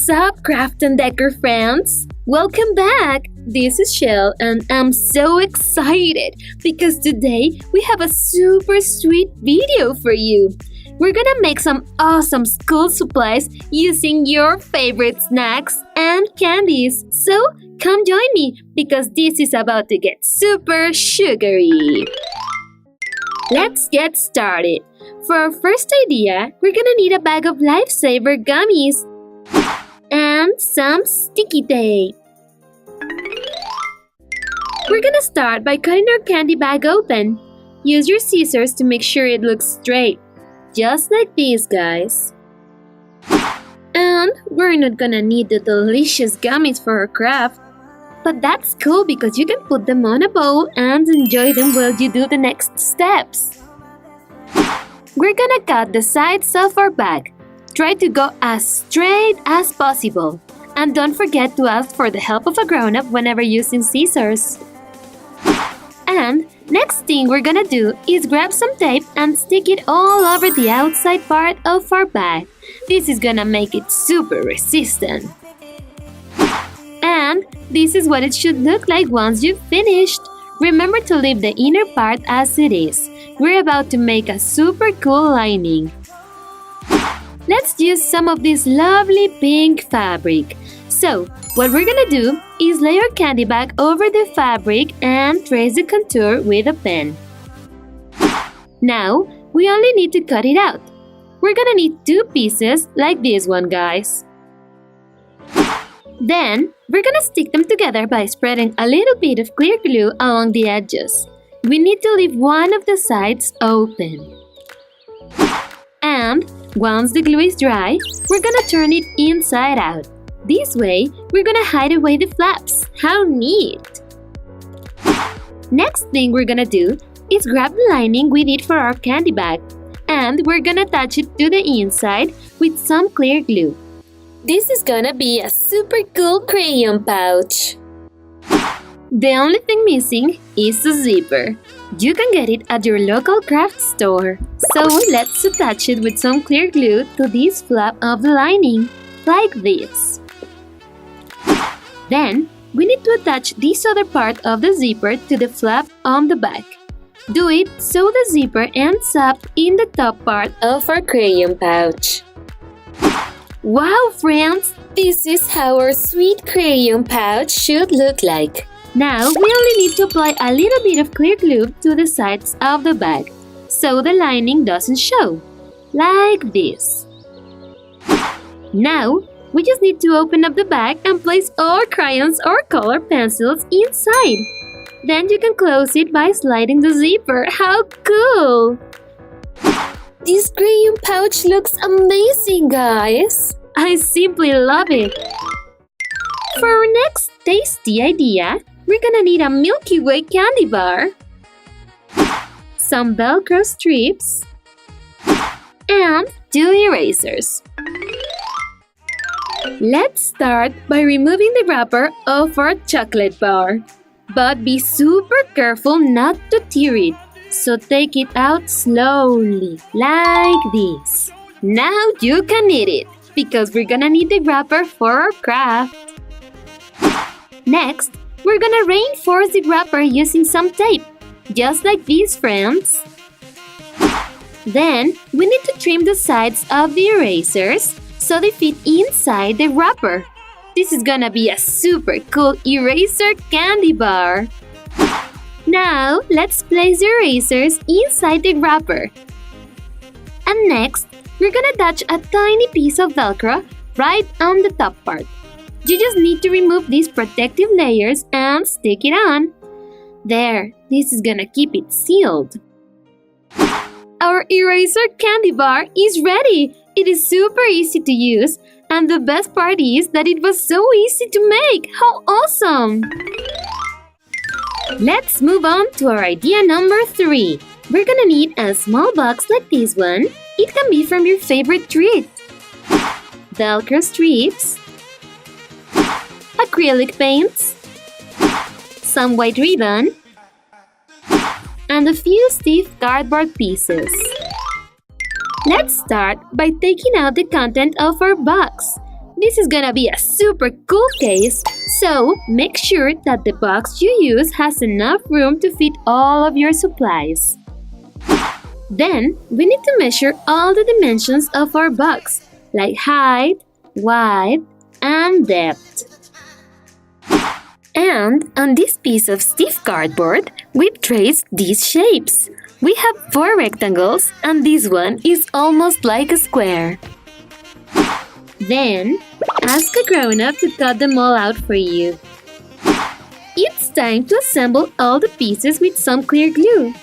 What's up, Craft and Decor friends? Welcome back! This is Shell and I'm so excited because today we have a super sweet video for you. We're gonna make some awesome school supplies using your favorite snacks and candies. So come join me because this is about to get super sugary. Let's get started. For our first idea, we're gonna need a bag of Lifesaver gummies and some sticky tape. We're gonna start by cutting our candy bag open. Use your scissors to make sure it looks straight. Just like this, guys. And we're not gonna need the delicious gummies for our craft. But that's cool because you can put them on a bowl and enjoy them while you do the next steps. We're gonna cut the sides of our bag. Try to go as straight as possible. And don't forget to ask for the help of a grown-up whenever using scissors. And next thing we're gonna do is grab some tape and stick it all over the outside part of our bag. This is gonna make it super resistant. And this is what it should look like once you've finished. Remember to leave the inner part as it is. We're about to make a super cool lining. Let's use some of this lovely pink fabric. So, what we're gonna do is lay our candy bag over the fabric and trace the contour with a pen. Now, we only need to cut it out. We're gonna need 2 pieces like this one, guys. Then, we're gonna stick them together by spreading a little bit of clear glue along the edges. We need to leave one of the sides open. And once the glue is dry, we're gonna turn it inside out. This way, we're gonna hide away the flaps. How neat! Next thing we're gonna do is grab the lining we need for our candy bag. And we're gonna attach it to the inside with some clear glue. This is gonna be a super cool crayon pouch. The only thing missing is the zipper. You can get it at your local craft store. So let's attach it with some clear glue to this flap of the lining, like this. Then, we need to attach this other part of the zipper to the flap on the back. Do it so the zipper ends up in the top part of our crayon pouch. Wow, friends! This is how our sweet crayon pouch should look like. Now, we only need to apply a little bit of clear glue to the sides of the bag, so the lining doesn't show, like this. Now, we just need to open up the bag and place all our crayons or color pencils inside. Then you can close it by sliding the zipper. How cool! This crayon pouch looks amazing, guys! I simply love it! For our next tasty idea, we're gonna need a Milky Way candy bar, some Velcro strips, and 2 erasers. Let's start by removing the wrapper of our chocolate bar. But be super careful not to tear it, so take it out slowly, like this. Now you can eat it, because we're gonna need the wrapper for our craft. Next, we're gonna reinforce the wrapper using some tape, just like these, friends. Then, we need to trim the sides of the erasers so they fit inside the wrapper. This is gonna be a super cool eraser candy bar. Now, let's place the erasers inside the wrapper. And next, we're gonna attach a tiny piece of Velcro right on the top part. You just need to remove these protective layers and stick it on. There, this is gonna keep it sealed. Our eraser candy bar is ready! It is super easy to use, and the best part is that it was so easy to make! How awesome! Let's move on to our idea number 3. We're gonna need a small box like this one. It can be from your favorite treat. Velcro strips, acrylic paints, some white ribbon, and a few stiff cardboard pieces. Let's start by taking out the content of our box. This is gonna be a super cool case, so make sure that the box you use has enough room to fit all of your supplies. Then, we need to measure all the dimensions of our box, like height, width, and depth. And on this piece of stiff cardboard, we've traced these shapes. We have 4 rectangles, and this one is almost like a square. Then, ask a grown-up to cut them all out for you. It's time to assemble all the pieces with some clear glue.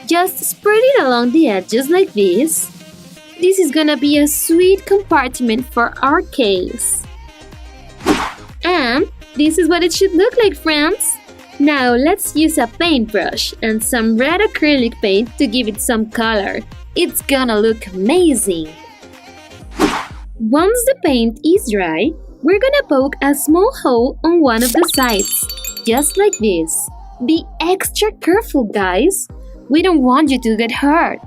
Just spread it along the edges like this. This is gonna be a sweet compartment for our case. And this is what it should look like, friends. Now let's use a paintbrush and some red acrylic paint to give it some color. It's gonna look amazing. Once the paint is dry, we're gonna poke a small hole on one of the sides, just like this. Be extra careful, guys. We don't want you to get hurt.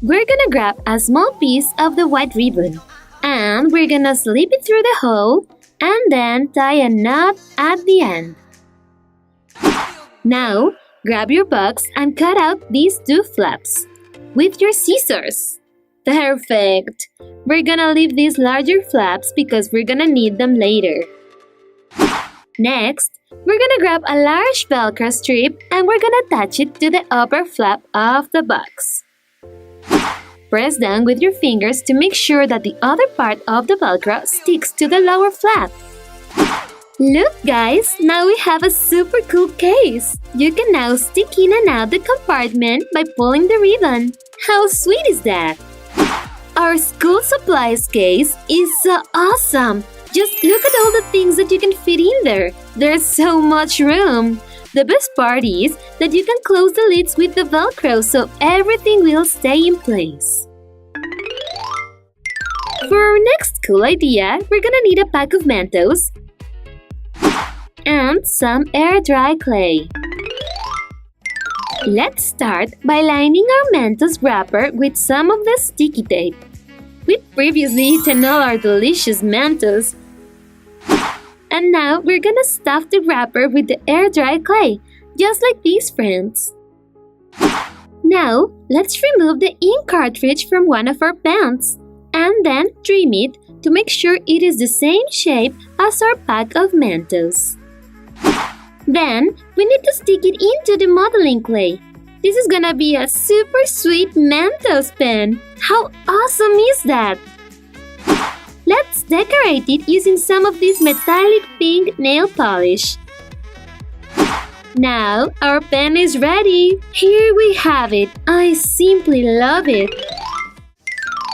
We're gonna grab a small piece of the white ribbon and we're gonna slip it through the hole and then tie a knot at the end. Now, grab your box and cut out these 2 flaps with your scissors. Perfect! We're gonna leave these larger flaps because we're gonna need them later. Next, we're gonna grab a large Velcro strip and we're gonna attach it to the upper flap of the box. Press down with your fingers to make sure that the other part of the Velcro sticks to the lower flap. Look, guys! Now we have a super cool case! You can now stick in and out the compartment by pulling the ribbon. How sweet is that? Our school supplies case is so awesome! Just look at all the things that you can fit in there. There's so much room. The best part is that you can close the lids with the Velcro so everything will stay in place. For our next cool idea, we're gonna need a pack of Mentos and some air-dry clay. Let's start by lining our Mentos wrapper with some of the sticky tape. We've previously eaten all our delicious Mentos. And now we're gonna stuff the wrapper with the air-dry clay, just like these, friends. Now, let's remove the ink cartridge from one of our pens and then trim it to make sure it is the same shape as our pack of Mentos. Then, we need to stick it into the modeling clay. This is gonna be a super sweet Mentos pen! How awesome is that? Let's decorate it using some of this metallic pink nail polish. Now, our pen is ready! Here we have it! I simply love it!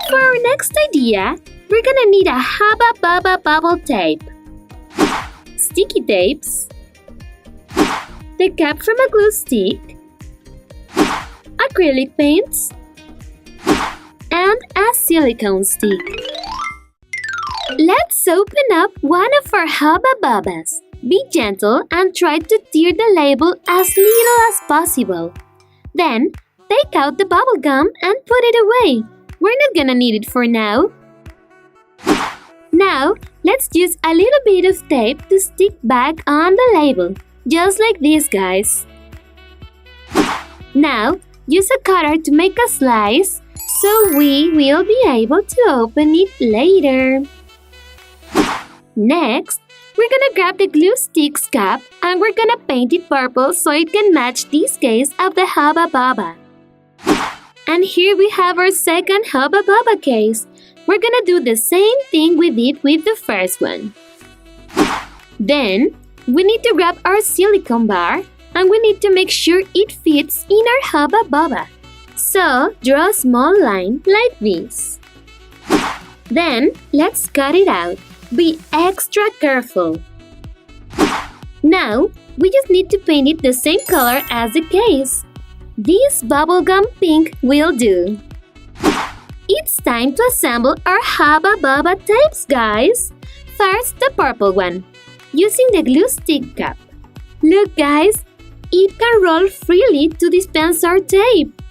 For our next idea, we're gonna need a Hubba Bubba bubble tape, sticky tapes, the cap from a glue stick, acrylic paints, and a silicone stick. Let's open up one of our Hubba Bubbas. Be gentle and try to tear the label as little as possible. Then, take out the bubble gum and put it away. We're not gonna need it for now. Now, let's use a little bit of tape to stick back on the label, just like this, guys. Now, use a cutter to make a slice so we will be able to open it later. Next, we're gonna grab the glue stick's cap and we're gonna paint it purple so it can match this case of the Hubba Bubba. And here we have our second Hubba Bubba case. We're gonna do the same thing we did with the first one. Then, we need to grab our silicone bar and we need to make sure it fits in our Hubba Bubba. So, draw a small line like this. Then, let's cut it out. Be extra careful. Now, we just need to paint it the same color as the case. This bubblegum pink will do. It's time to assemble our Hubba Bubba tapes, guys. First, the purple one, using the glue stick cap. Look, guys, it can roll freely to dispense our tape.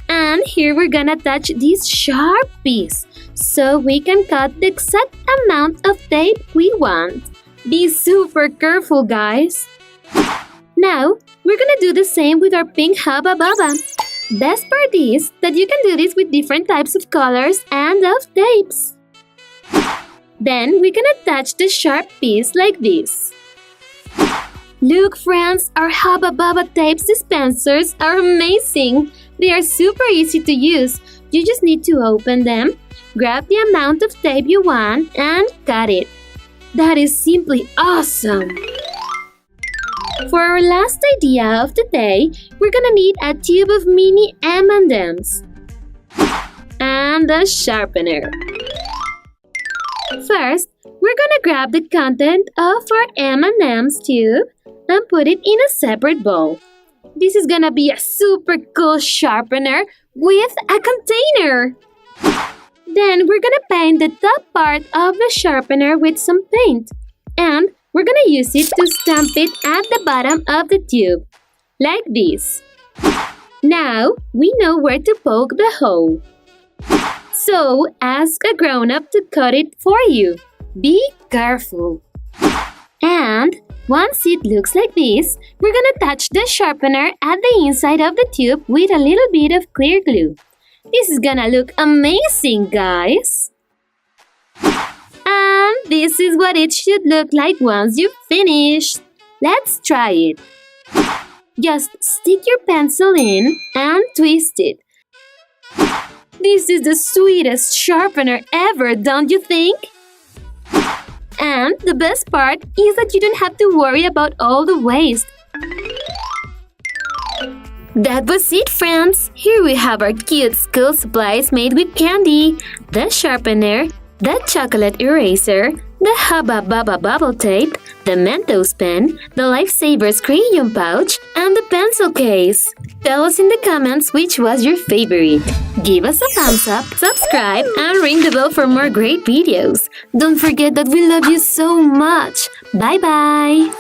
And here we're gonna attach this sharp piece so we can cut the exact amount of tape we want. Be super careful, guys. Now, we're gonna do the same with our pink Hubba Bubba. Best part is that you can do this with different types of colors and of tapes. Then we can attach the sharp piece like this. Look, friends, our Hubba Bubba tapes dispensers are amazing. They are super easy to use. You just need to open them, grab the amount of tape you want, and cut it. That is simply awesome! For our last idea of the day, we're gonna need a tube of mini M&Ms and a sharpener. First, we're gonna grab the content of our M&Ms tube and put it in a separate bowl. This is gonna be a super cool sharpener with a container. Then we're gonna paint the top part of the sharpener with some paint. And we're gonna use it to stamp it at the bottom of the tube, like this. Now, we know where to poke the hole. So, ask a grown-up to cut it for you. Be careful. And once it looks like this, we're gonna attach the sharpener at the inside of the tube with a little bit of clear glue. This is gonna look amazing, guys! And this is what it should look like once you've finished. Let's try it. Just stick your pencil in and twist it. This is the sweetest sharpener ever, don't you think? And the best part is that you don't have to worry about all the waste. That was it, friends! Here we have our cute school supplies made with candy, the sharpener, the chocolate eraser, the Hubba Bubba bubble tape, the Mentos pen, the Lifesavers crayon pouch, and the pencil case. Tell us in the comments which was your favorite. Give us a thumbs up, subscribe, and ring the bell for more great videos. Don't forget that we love you so much. Bye-bye!